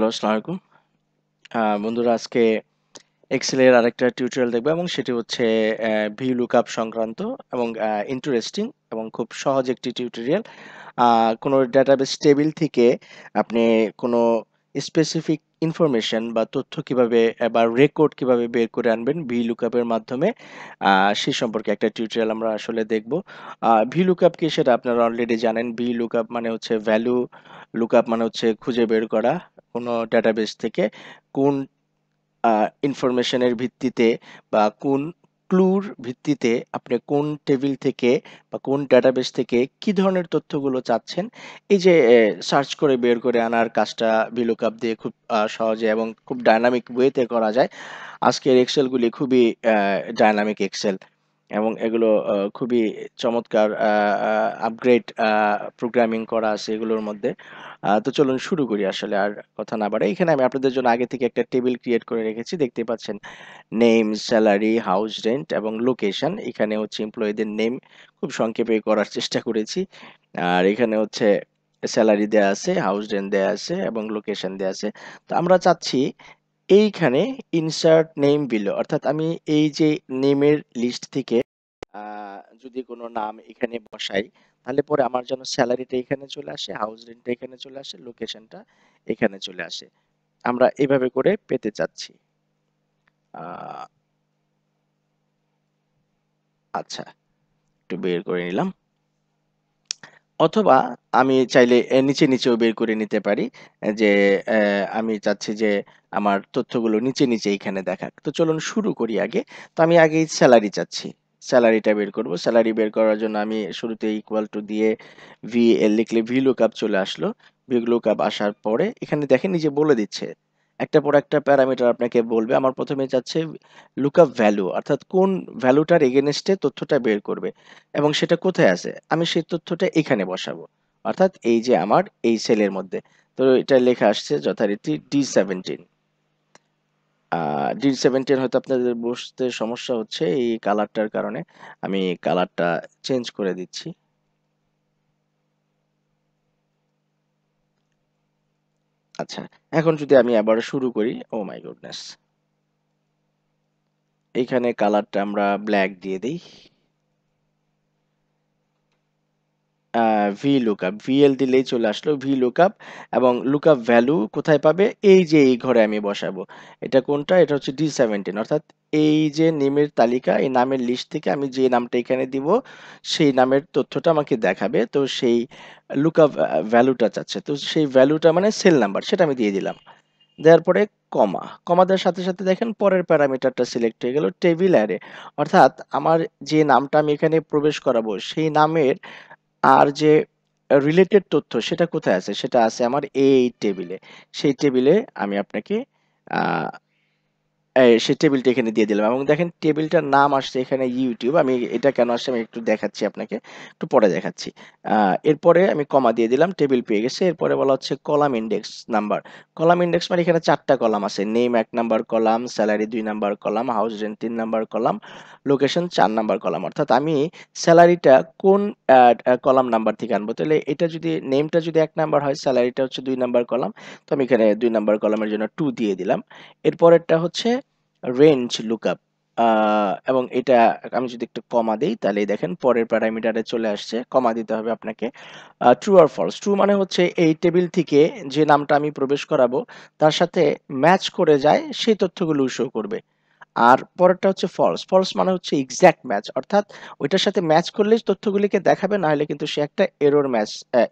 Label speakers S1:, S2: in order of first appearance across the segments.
S1: Hello, আসসালামু আলাইকুম। বন্ধুরা আজকে এক্সেল এর আরেকটা টিউটোরিয়াল দেখবো এবং সেটি হচ্ছে VLookUp সংক্রান্ত এবং ইন্টারেস্টিং এবং খুব সহজ একটি টিউটোরিয়াল। কোনো ডাটাবেস টেবিল থেকে আপনি কোনো স্পেসিফিক ইনফরমেশন বা তথ্য কিভাবে বা রেকর্ড কিভাবে বের করে আনবেন VLookUp এর মাধ্যমে সে সম্পর্কে একটা টিউটোরিয়াল আমরা আসলে দেখব। VLookUp কি সেটা আপনারা অলরেডি জানেন। VLookUp মানে হচ্ছে ভ্যালু, লুকআপ মানে হচ্ছে খুঁজে বের করা কোনো ডাটাবেস থেকে কোন ইনফরমেশনের ভিত্তিতে বা কোন ক্লুর ভিত্তিতে আপনি কোন টেবিল থেকে বা কোন ডাটাবেস থেকে কি ধরনের তথ্যগুলো চাচ্ছেন, এই যে সার্চ করে বের করে আনার কাজটা VLookUp দিয়ে খুব সহজে এবং খুব ডাইনামিক ওয়েতে করা যায়। আজকের এক্সেলগুলি খুবই ডাইনামিক এক্সেল এবং এগুলো খুবই চমৎকার আপগ্রেড প্রোগ্রামিং করা আছে এগুলোর মধ্যে। তো চলুন শুরু করি আসলে আর কথা না বাড়াই। এখানে আমি আপনাদের জন্য আগে থেকে একটা টেবিল ক্রিয়েট করে রেখেছি। দেখতেই পাচ্ছেন নেম, স্যালারি, হাউস রেন্ট এবং লোকেশন। এখানে হচ্ছে এমপ্লয়িদের নেম খুব সংক্ষেপে করার চেষ্টা করেছি। আর এখানে হচ্ছে স্যালারি দেয়া আছে, হাউস রেন্ট দেয়া আছে এবং লোকেশন দেয়া আছে। তো আমরা চাচ্ছি এইখানে ইনসার্ট নেম বিলো, অর্থাৎ আমি এই যে নেমের লিস্ট থেকে যদি কোনো নাম এখানে বসাই, তাহলে পরে আমার যেন স্যালারিটা এখানে চলে আসে, হাউস রেন্টটা এখানে চলে আসে, লোকেশনটা এখানে চলে আসে। আমরা এভাবে করে পেতে চাচ্ছি। আহ, আচ্ছা, একটু বের করে নিলাম। অথবা আমি চাইলে নিচে নিচেও বের করে নিতে পারি, যে আমি চাচ্ছি যে আমার তথ্যগুলো নিচে নিচে এখানে দেখাক। তো চলুন শুরু করি আগে। তো আমি আগেই স্যালারি চাচ্ছি, স্যালারিটা বের করব। স্যালারি বের করার জন্য আমি শুরুতে ইকুয়াল টু দিয়ে VL লিখলে VLookUp চলে আসলো। VLookUp আসার পরে এখানে দেখেন এই যে বলে দিচ্ছে একটা পর একটা প্যারামিটার আপনাকে বলবে। আমার প্রথমে চাচ্ছে লুকআপ ভ্যালু, অর্থাৎ কোন ভ্যালুটার এগেনস্টে তথ্যটা বের করবে এবং সেটা কোথায় আছে, আমি সেই তথ্যটা এখানে বসাবো, অর্থাৎ এই যে আমার এই সেলের মধ্যে। তো এটা লেখা আসছে যথারীতি D17। D17 হয়তো আপনাদের বুঝতে সমস্যা হচ্ছে এই কালারটার কারণে। আমি কালারটা চেঞ্জ করে দিচ্ছি। আচ্ছা, এখন যদি আমি আবার শুরু করি, ও মাই গুডনেস, এইখানে কালারটা আমরা ব্ল্যাক দিয়ে দিই। VLookUp, VL দিলেই চলে আসলো VLookUp। এবং লুকআপ ভ্যালু কোথায় পাবে, এই যে এই ঘরে আমি বসাবো। এটা কোনটা, এটা হচ্ছে D17, অর্থাৎ এই যে নেমের তালিকা, এই নামের লিস্ট থেকে আমি যে নামটা এখানে দিব সেই নামের তথ্যটা আমাকে দেখাবে। তো সেই লুকআপ ভ্যালুটা চাচ্ছে, তো সেই ভ্যালুটা মানে সেল নাম্বার, সেটা আমি দিয়ে দিলাম। দেওয়ার পরে কমা, কমা দেওয়ার সাথে সাথে দেখেন পরের প্যারামিটারটা সিলেক্ট হয়ে গেল, টেবিল অ্যারে। অর্থাৎ আমার যে নামটা আমি এখানে প্রবেশ করাবো সেই নামের আর যে রিলেটেড তথ্য সেটা কোথায় আছে, সেটা আছে আমার এই টেবিলে। সেই টেবিলে আমি আপনাকে আহ সেই টেবিলটা এখানে দিয়ে দিলাম এবং দেখেন টেবিলটার নাম আসছে এখানে ইউটিউব। আমি এটা কেন আসছে আমি একটু দেখাচ্ছি আপনাকে, একটু পরে দেখাচ্ছি। এরপরে আমি কমা দিয়ে দিলাম, টেবিল পেয়ে গেছে। এরপরে বলা হচ্ছে column index number. Column index মানে এখানে ৪টা কলাম আছে, name ১ number column, salary ২ number column, house rent ৩ number column, location ৪ number column. অর্থাৎ আমি স্যালারিটা কোন কলাম নাম্বার থেকে আনবো, তাহলে এটা যদি নেমটা যদি ১ নাম্বার হয়, স্যালারিটা হচ্ছে ২ নাম্বার কলাম, তো আমি এখানে ২ নাম্বার কলামের জন্য 2 দিয়ে দিলাম। এরপরেরটা হচ্ছে রেঞ্জ লুকআপ, এবং এটা আমি যদি একটু কমা দেই তাহলে দেখেন পরের প্যারামিটারে চলে আসছে। কমা দিতে হবে আপনাকে। ট্রু আর ফলস, ট্রু মানে হচ্ছে এই টেবিল থেকে যে নামটা আমি প্রবেশ করাবো তার সাথে ম্যাচ করে যায় সেই তথ্যগুলো শো করবে। আর পরেরটা হচ্ছে ফলস, ফলস মানে হচ্ছে এক্সাক্ট ম্যাচ, অর্থাৎ ওইটার সাথে ম্যাচ করলেই তথ্যগুলিকে দেখাবে, না হলে কিন্তু সে একটা error match,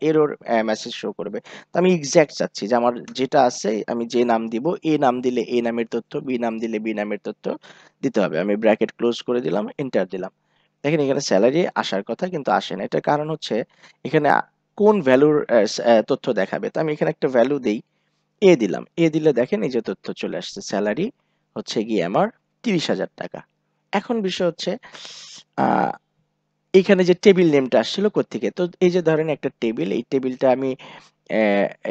S1: error message show করবে। তো আমি এক্সাক্ট চাচ্ছি যে আমার যেটা আছে আমি যে নাম দিব, এ নাম দিলে এ নামের তথ্য, বি নাম দিলে বি নামের তথ্য দিতে হবে। আমি ব্র্যাকেট ক্লোজ করে দিলাম, এন্টার দিলাম। দেখেন এখানে স্যালারি আসার কথা কিন্তু আসে না। এটার কারণ হচ্ছে এখানে কোন ভ্যালুর তথ্য দেখাবে। তো আমি এখানে একটা ভ্যালু দেই, এ দিলাম। এ দিলে দেখেন এই যে তথ্য চলে আসছে, স্যালারি হচ্ছে গিয়ে আমার ৩০,০০০ টাকা। এখন বিষয় হচ্ছে আহ এইখানে যে টেবিল নেমটা আসছিল কোত্থেকে, তো এই যে ধরেন একটা টেবিল, এই টেবিলটা আমি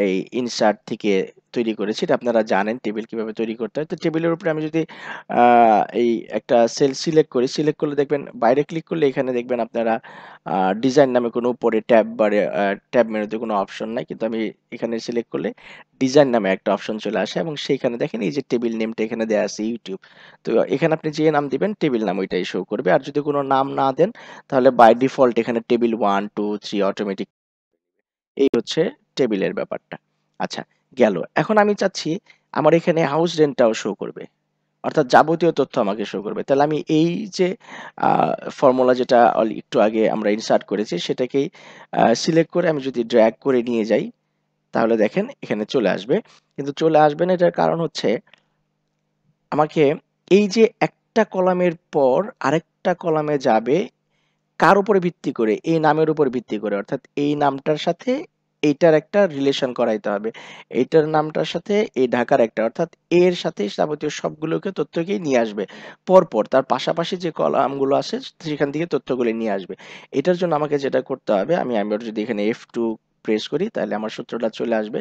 S1: এই ইনসার্ট থেকে তৈরি করেছি। এটা আপনারা জানেন টেবিল কিভাবে তৈরি করতে হয়। তো টেবিলের উপরে আমি যদি এই একটা সেল সিলেক্ট করি, সিলেক্ট করলে দেখবেন বাইরে ক্লিক করলে এখানে দেখবেন আপনারা ডিজাইন নামে কোনো উপরে ট্যাব বারে ট্যাব মেনুতে কোনো অপশন নাই। কিন্তু আমি এখানে সিলেক্ট করলে ডিজাইন নামে একটা অপশন চলে আসে এবং সেইখানে দেখেন এই যে টেবিল নেমটা এখানে দেয়া আছে ইউটিউব। তো এখানে আপনি যে নাম দিবেন টেবিল নাম ওইটাই শো করবে। আর যদি কোনো নাম না দেন তাহলে বাই ডিফল্ট এখানে টেবিল 1, 2, 3 অটোমেটিক। এই হচ্ছে টেবিলের ব্যাপারটা। আচ্ছা, গেল। এখন আমি চাচ্ছি আমার এখানে হাউস রেন্টটাও শো করবে। অর্থাৎ যাবতীয় তথ্য আমাকে শো করবে। তাহলে আমি এই যে আ ফর্মুলা যেটা একটু আগে আমরা ইনসার্ট করেছি সেটাকেই সিলেক্ট করে আমি যদি ড্র্যাগ করে নিয়ে যাই তাহলে দেখেন এখানে চলে আসবে। কিন্তু চলে আসবে না এটার কারণ হচ্ছে আমাকে এই যে একটা কলামের পর আরেকটা কলামে যাবে কার উপরে ভিত্তি করে? এই নামের উপর ভিত্তি করে। অর্থাৎ এই নামটার সাথে এইটার একটা রিলেশন করাইতে হবে। এইটার নামটার সাথে এই ঢাকার একটা অর্থাৎ এর সাথে যাবতীয় সবগুলোকে তথ্যকেই নিয়ে আসবে। পরপর তার পাশাপাশি যে কলামগুলো আছে সেখান থেকে তথ্যগুলো নিয়ে আসবে। এটার জন্য আমাকে যেটা করতে হবে আমি আবার যদি এখানে F2 প্রেস করি তাহলে আমার সূত্রটা চলে আসবে।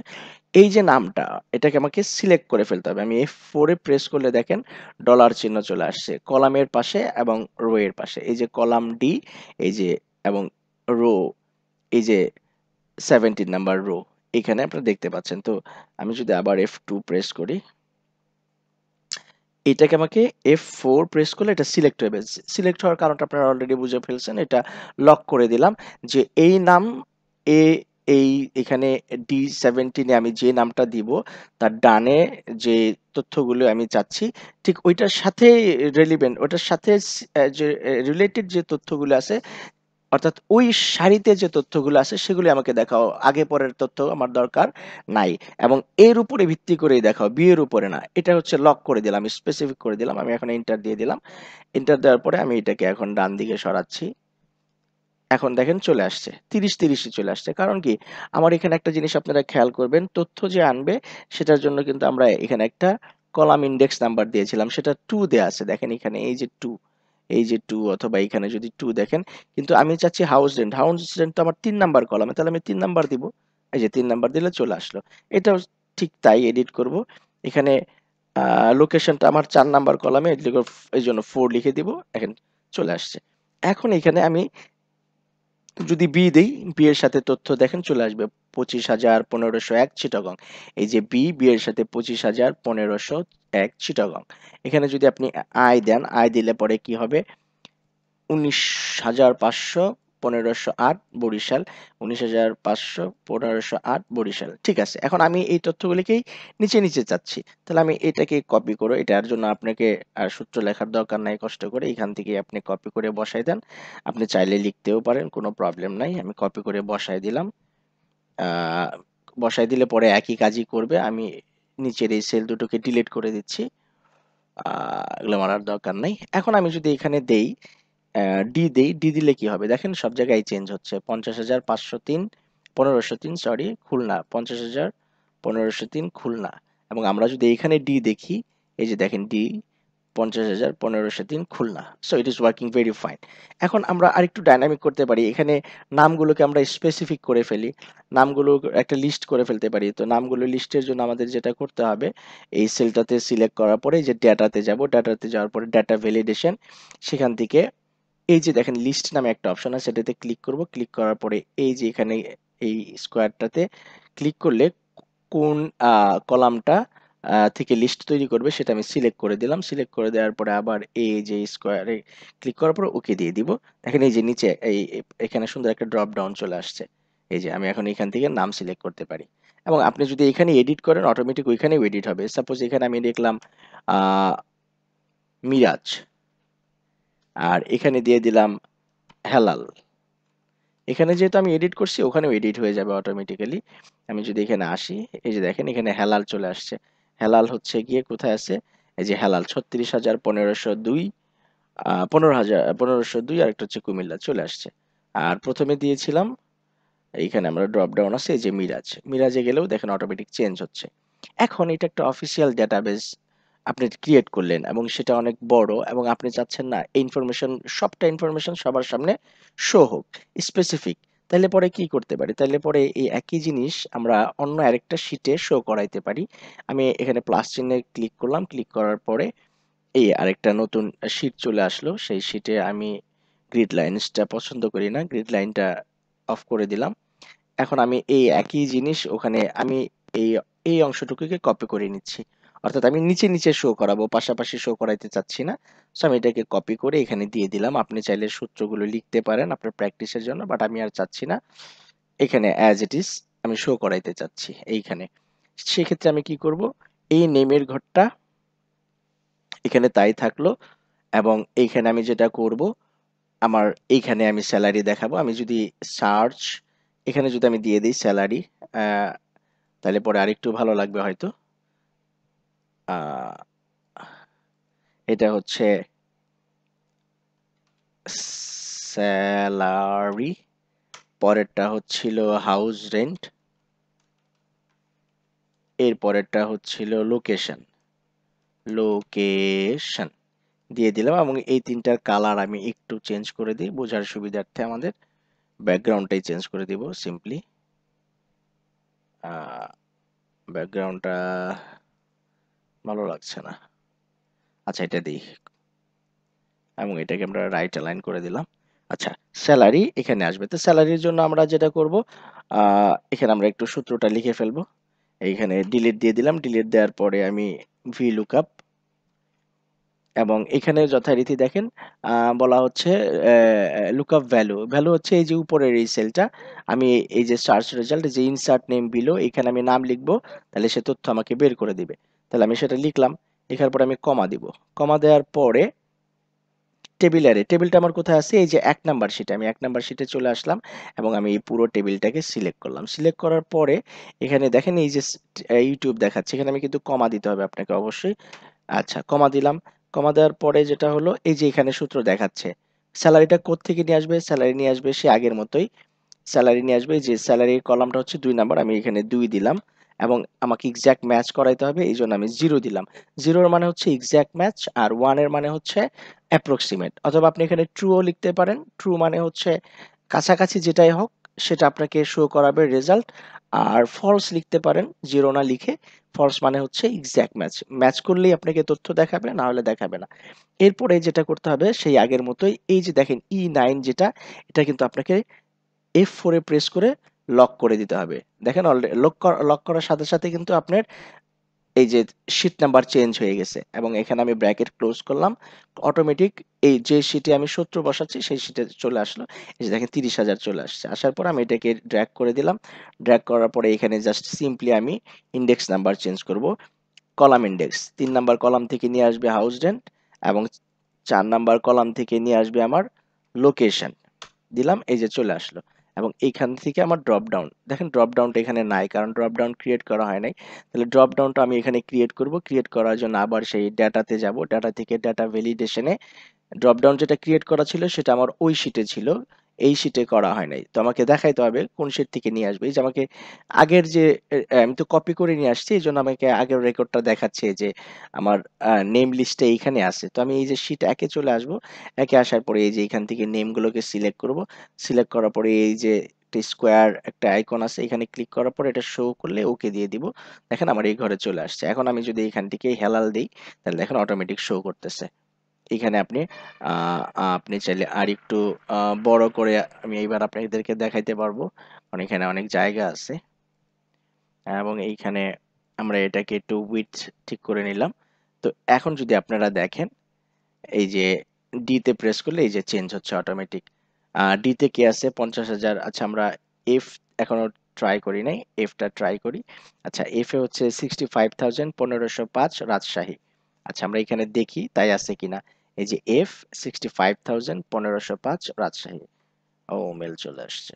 S1: এই যে নামটা এটাকে আমাকে সিলেক্ট করে ফেলতে হবে। আমি F4 এ প্রেস করলে দেখেন ডলার চিহ্ন চলে আসছে কলামের পাশে এবং রো এর পাশে। এই যে কলাম ডি এই যে এবং রো এই যে 17 নাম্বার রো এখানে আপনারা দেখতে পাচ্ছেন। তো আমি যদি আবার F2 প্রেস করি এটাকে আমাকে F4 প্রেস করলে এটা সিলেক্ট হবে। সিলেক্ট হওয়ার কারণটা আপনারা অলরেডি বুঝে ফেলছেন। এটা লক করে দিলাম যে এই নাম এ এই এখানে D17 এ আমি যে নামটা দিব তার ডানে যে তথ্যগুলো আমি চাচ্ছি ঠিক ওইটার সাথে রেলিভেন্ট ওটার সাথে যে রিলেটেড যে তথ্যগুলো আছে অর্থাৎ ওই সারিতে যে তথ্যগুলো আছে সেগুলি আমাকে দেখাও। আগে পরের তথ্য আমার দরকার নাই। এবং এর উপরে ভিত্তি করেই দেখাও, বি এর উপরে না। এটা হচ্ছে লক করে দিলাম, স্পেসিফিক করে দিলাম। আমি এখন এন্টার দিয়ে দিলাম। এন্টার দেওয়ার পরে আমি এটাকে এখন ডান দিকে সরাচ্ছি। এখন দেখেন চলে আসছে। ৩০-৩০ ই চলে আসছে। কারণ কি? আমার এখানে একটা জিনিস আপনারা খেয়াল করবেন, তথ্য যে আনবে সেটার জন্য কিন্তু আমরা এখানে একটা কলাম ইনডেক্স নাম্বার দিয়েছিলাম। সেটা 2 দেয়া আছে। দেখেন এখানে এই যে 2 এই যে 2 অথবা এখানে যদি 2 দেখেন, কিন্তু আমি চাচ্ছি হাউস রেন্ট। হাউস রেন্ট তো আমার ৩ নাম্বার কলামে। তাহলে আমি ৩ নাম্বার দিব। এই যে ৩ নাম্বার দিলে চলে আসলো। এটাও ঠিক তাই এডিট করব। এখানে লোকেশনটা আমার ৪ নাম্বার কলামে এইজন্য 4 লিখে দিব। এখন চলে আসছে। এখন এখানে আমি যদি বি দেই, বি এর সাথে তথ্য দেখেন চলে আসবে ২৫,১৫০১ চিটাগং। এই যে বি এর সাথে ২৫,১৫০১ চিটাগং। এখানে যদি আপনি আই দেন, আই দিলে পরে কি হবে? ১৯,৫০০ ১৫০৮ বরিশাল, ১৯,৫০০ ১৫০৮ বরিশাল। ঠিক আছে। এখন আমি এই তথ্যগুলিকেই নিচে চাচ্ছি। তাহলে আমি এটাকে কপি করে এটার জন্য আপনাকে সূত্র লেখার দরকার নাই কষ্ট করে। এখান থেকেই আপনি কপি করে বসায় দেন। আপনি চাইলে লিখতেও পারেন, কোনো প্রবলেম নাই। আমি কপি করে বসায় দিলাম। আ বসায় দিলে পরে একই কাজই করবে। আমি নিচের এই সেল দুটোকে ডিলিট করে দিচ্ছি। আ এগুলো মারার দরকার নাই। এখন আমি যদি এখানে দেই ডি দিলে কি হবে? দেখেন সব জায়গায় চেঞ্জ হচ্ছে। ৫০,৫০৩ ১৫০৩ সরি খুলনা। ৫০,১৫০৩ খুলনা। এবং আমরা যদি এখানে ডি দেখি, এই যে দেখেন D ৫০,১৫০৩ Khulna. So it is working very fine. এখন আমরা আরেকটু ডায়নামিক করতে পারি। এখানে নামগুলোকে আমরা স্পেসিফিক করে ফেলি। নামগুলো একটা লিস্ট করে ফেলতে পারি। তো নামগুলো লিস্টের জন্য আমাদের যেটা করতে হবে, এই সেলটাতে সিলেক্ট করার পরে এই যে ডেটাতে যাব। ডেটাতে যাওয়ার পরে ডেটা ভ্যালিডেশন সেখান থেকে এই যে দেখেন লিস্ট নামে একটা অপশন আছে সেটাতে ক্লিক করব। ক্লিক করার পরে এই যে এখানে এই স্কোয়ারটাতে ক্লিক করলে কোন কলামটা থেকে লিস্ট তৈরি করবে সেটা আমি সিলেক্ট করে দিলাম। সিলেক্ট করে দেওয়ার পরে আবার এই যে স্কোয়ারে ক্লিক করার পরে ওকে দিয়ে দিব। দেখেন এই যে নিচে এখানে সুন্দর একটা ড্রপ ডাউন চলে আসছে। এই যে আমি এখন এখান থেকে নাম সিলেক্ট করতে পারি। এবং আপনি যদি এখানে এডিট করেন অটোমেটিক ওইখানেও এডিট হবে। সাপোজ এখানে আমি লিখলাম আ মিরাজ। আর এখানে দিয়ে দিলাম হেলাল। এখানে যেহেতু আমি এডিট করছি ওখানেও এডিট হয়ে যাবে অটোমেটিক্যালি। আমি যদি এখানে আসি, এই যে দেখেন এখানে হেলাল চলে আসছে। হেলাল হচ্ছে গিয়ে কোথায় আছে? এই যে হেলাল ৩৬,১৫০২ ১৫,০০০ ১৫০২ আরেকটা হচ্ছে কুমিল্লা চলে আসছে। আর ১ম এ দিয়েছিলাম এইখানে আমরা ড্রপ ডাউন আছে এই যে মিরাজ। মিরাজে গেলেও দেখেন অটোমেটিক চেঞ্জ হচ্ছে। এখন এটা একটা অফিসিয়াল ডেটাবেস আপনি ক্রিয়েট করলেন এবং সেটা অনেক বড় এবং আপনি চাচ্ছেন না এই সবটা ইনফরমেশন সবার সামনে শো হোক, স্পেসিফিক। তাইলে পরে কি করতে পারি? তাইলে পরে এই একই জিনিস আমরা অন্য আরেকটা শীটে শো করাইতে পারি। আমি এখানে প্লাস চিহ্নে ক্লিক করলাম। ক্লিক করার পরে এই আরেকটা নতুন শীট চলে আসলো। সেই শীটে আমি গ্রিড লাইনসটা পছন্দ করি না। গ্রিড লাইনটা অফ করে দিলাম। এখন আমি এই একই জিনিস ওখানে আমি এই এই অংশটুকুকে কপি করে নিচ্ছি। অর্থাৎ আমি নিচে শো করাবো, পাশাপাশি শো করাইতে চাচ্ছি না। সো আমি এটাকে কপি করে এখানে দিয়ে দিলাম। আপনি চাইলে সূত্রগুলো লিখতে পারেন আপনার প্র্যাকটিসের জন্য, বাট আমি আর চাচ্ছি না। এখানে অ্যাজ ইট ইজ আমি শো করাইতে চাচ্ছি এইখানে। সেক্ষেত্রে আমি কি করব? এই নেমের ঘরটা এখানে তাই থাকলো, এবং এইখানে আমি যেটা করব, আমার এইখানে আমি স্যালারি দেখাবো। আমি যদি সার্চ এখানে যদি আমি দিয়ে দিই স্যালারি, তাহলে পরে আরেকটু ভালো লাগবে হয়তো। আহ, এটা হচ্ছে স্যালারি, পরেরটা হচ্ছিল হাউস রেন্ট, এর পরেরটা হচ্ছিল লোকেশন। লোকেশন দিয়ে দিলাম, এবং এই তিনটার কালার আমি একটু চেঞ্জ করে দিই বোঝার সুবিধার্থে। আমাদের ব্যাকগ্রাউন্ডটাই চেঞ্জ করে দিব সিম্পলি। ব্যাকগ্রাউন্ডটা ভালো লাগছে না। আচ্ছা, এটা দিই, এবং এটাকে আমরা রাইট অ্যালাইন করে দিলাম। আচ্ছা, স্যালারি এখানে আসবে। তো স্যালারির জন্য আমরা যেটা করব, এখানে আমরা একটু সূত্রটা লিখে ফেলবো। এইখানে ডিলিট দিয়ে দিলাম। ডিলিট দেওয়ার পরে আমি VLookUp, এবং এখানে যথারীতি দেখেন বলা হচ্ছে লুকআপ ভ্যালু। ভ্যালু হচ্ছে এই যে উপরের এই সেলটা। আমি এই যে সার্চ রেজাল্ট, যে ইনসার্ট নেম বিলো, এখানে আমি নাম লিখবো, তাহলে সে তথ্য আমাকে বের করে দিবে। তাহলে আমি সেটা লিখলাম। লেখার পরে আমি কমা দিব। কমা দেওয়ার পরে টেবিল অ্যারে, টেবিলটা আমার কোথায় আছে? এই যে 1 নাম্বার শিটে। আমি 1 নাম্বার শিটে চলে আসলাম, এবং আমি এই পুরো টেবিলটাকে সিলেক্ট করলাম। সিলেক্ট করার পরে এখানে দেখেন এই যে ইউটিউব দেখাচ্ছে, এখানে আমি কিন্তু কমা দিতে হবে আপনাকে অবশ্যই। আচ্ছা, কমা দিলাম। কমা দেওয়ার পরে যেটা হলো, এই যে এখানে সূত্র দেখাচ্ছে। স্যালারিটা কোত্থেকে নিয়ে আসবে? স্যালারি নিয়ে আসবে সে আগের মতোই। স্যালারি নিয়ে আসবে, যে স্যালারির কলামটা হচ্ছে 2 নাম্বার, আমি এখানে 2 দিলাম, এবং আমাকে এক্সাক্ট ম্যাচ করাইতে হবে, এই জন্য আমি 0 দিলাম। 0 এর মানে হচ্ছে এক্সাক্ট ম্যাচ, আর 1 এর মানে হচ্ছে অ্যাপ্রক্সিমেট। অথবা আপনি এখানে ট্রু ও লিখতে পারেন। ট্রু মানে হচ্ছে কাছাকাছি যেটাই হোক সেটা আপনাকে শো করাবে রেজাল্ট। আর ফলস লিখতে পারেন 0 না লিখে। ফলস মানে হচ্ছে এক্সাক্ট ম্যাচ। ম্যাচ করলেই আপনাকে তথ্য দেখাবে, না হলে দেখাবে না। এরপরে যেটা করতে হবে সেই আগের মতোই, এই যে দেখেন E9 যেটা, এটা কিন্তু আপনাকে F4 এ প্রেস করে লক করে দিতে হবে। দেখেন লক করার সাথে সাথে কিন্তু আপনার এই যে শিট নাম্বার চেঞ্জ হয়ে গেছে, এবং এখানে আমি ব্র্যাকেট ক্লোজ করলাম। অটোমেটিক এই যে শিটে আমি 70 বসাচ্ছি সেই শিটে চলে আসলো। এই যে দেখেন 30,000 চলে আসছে। আসার পর আমি এটাকে ড্র্যাগ করে দিলাম। ড্র্যাগ করার পরে এখানে জাস্ট সিম্পলি আমি ইন্ডেক্স নাম্বার চেঞ্জ করব। কলাম ইন্ডেক্স 3 নাম্বার কলাম থেকে নিয়ে আসবে হাউস রেন্ট, এবং 4 নাম্বার কলাম থেকে নিয়ে আসবে আমার লোকেশন। দিলাম, এই যে চলে আসলো। এবং এইখান থেকে আমার ড্রপ ডাউন, দেখেন ড্রপ ডাউনটা এখানে নাই, কারণ ড্রপ ডাউন ক্রিয়েট করা হয় নাই। তাহলে ড্রপ ডাউনটা আমি এখানে ক্রিয়েট করব। ক্রিয়েট করার জন্য আবার সেই ডাটাতে যাব। ডাটা থেকে ডাটা ভ্যালিডেশনে ড্রপ ডাউন যেটা ক্রিয়েট করা ছিল সেটা আমার ওই শিটে ছিল, এই শিটে করা হয় নাই। তো আমাকে দেখাইতে হবে কোন শিট থেকে নিয়ে আসবে। এই যে আমাকে আগের যে আমি তো কপি করে নিয়ে আসছি, এই জন্য আমাকে আগের রেকর্ডটা দেখাচ্ছে যে আমার নেম লিস্টে এইখানে আছে। তো আমি এই যে শিট একে চলে আসব। একে আসার পরে এই যে এখান থেকে নেমগুলোকে সিলেক্ট করব। সিলেক্ট করার পরে এই যে একটা স্কোয়ার একটা আইকন আছে, এখানে ক্লিক করার পরে এটা শো করলে ওকে দিয়ে দিব। দেখেন আমার এই ঘরে চলে আসছে। এখন আমি যদি এখান থেকে হেলাল দিই, তাহলে দেখেন অটোমেটিক শো করতেছে। এখানে আপনি আপনি চাইলে আরেকটু বড় করে আমি এইবার আপনাদেরকে দেখাইতে পারবো, কারণ এখানে অনেক জায়গা আছে, এবং এইখানে আমরা এটাকে একটু উইডথ ঠিক করে নিলাম। তো এখন যদি আপনারা দেখেন, এই যে ডি তে প্রেস করলে এই যে চেঞ্জ হচ্ছে অটোমেটিক। ডি তে কি আছে? 50,000। আচ্ছা, আমরা এফ এখনো ট্রাই করি নাই, এফটা ট্রাই করি। আচ্ছা, এফ এ হচ্ছে 65,1505 রাজশাহী। আচ্ছা, আমরা এখানে দেখি তাই আছে কিনা। এই যে এফ 65,1505 রাজশাহী। ও, মেল চলে আসছে।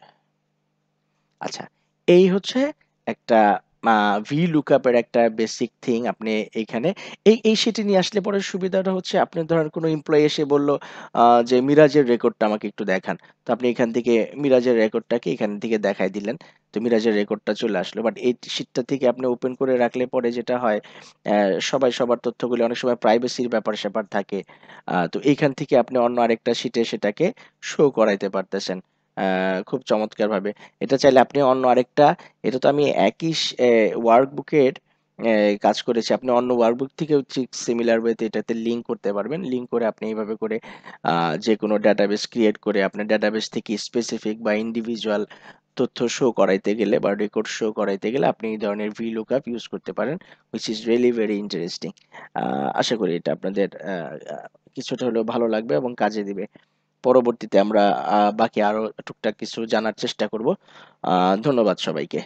S1: আচ্ছা, এই হচ্ছে একটা VLookUp এর একটা বেসিক থিং। আপনি এইখানে এই শিটে নিয়ে আসলে পরে সুবিধাটা হচ্ছে, আপনি ধরেন কোনো এমপ্লয়ি এসে বলল যে মিরাজের রেকর্ডটা আমাকে একটু দেখান। তো আপনি এখান থেকে মিরাজের রেকর্ডটাকে এখান থেকে দেখায় দিলেন। তো মিরাজের রেকর্ডটা চলে আসলো। বাট এই শিটটা থেকে আপনি ওপেন করে রাখলে পরে যেটা হয়, সবাই সবার তথ্যগুলো অনেক সময় প্রাইভেসির ব্যাপার-স্যাপার থাকে। তো এইখান থেকে আপনি অন্য আরেকটা শিটে সেটাকে শো করাইতে পারতেছেন। খুব চমৎকারভাবে। এটা চাইলে আপনি অন্য আরেকটা, এটা তো আমি একই ওয়ার্কবুকের কাজ করেছি। আপনি অন্য ওয়ার্কবুক থেকেও ঠিক সিমিলার ওয়েতে এটাতে লিঙ্ক করতে পারবেন। লিঙ্ক করে আপনি এইভাবে করে যেকোনো ডাটাবেস ক্রিয়েট করে আপনার ডাটাবেস থেকে স্পেসিফিক বা ইন্ডিভিজুয়াল তথ্য শো করাইতে গেলে বা রেকর্ড শো করাইতে গেলে আপনি এই ধরনের VLookUp ইউজ করতে পারেন, which is really very interesting. আশা করি এটা আপনাদের কিছুটা হলেও ভালো লাগবে এবং কাজে দিবে। পরবর্তীতে আমরা বাকি আরো টুকটাক কিছু জানার চেষ্টা করব। ধন্যবাদ সবাইকে।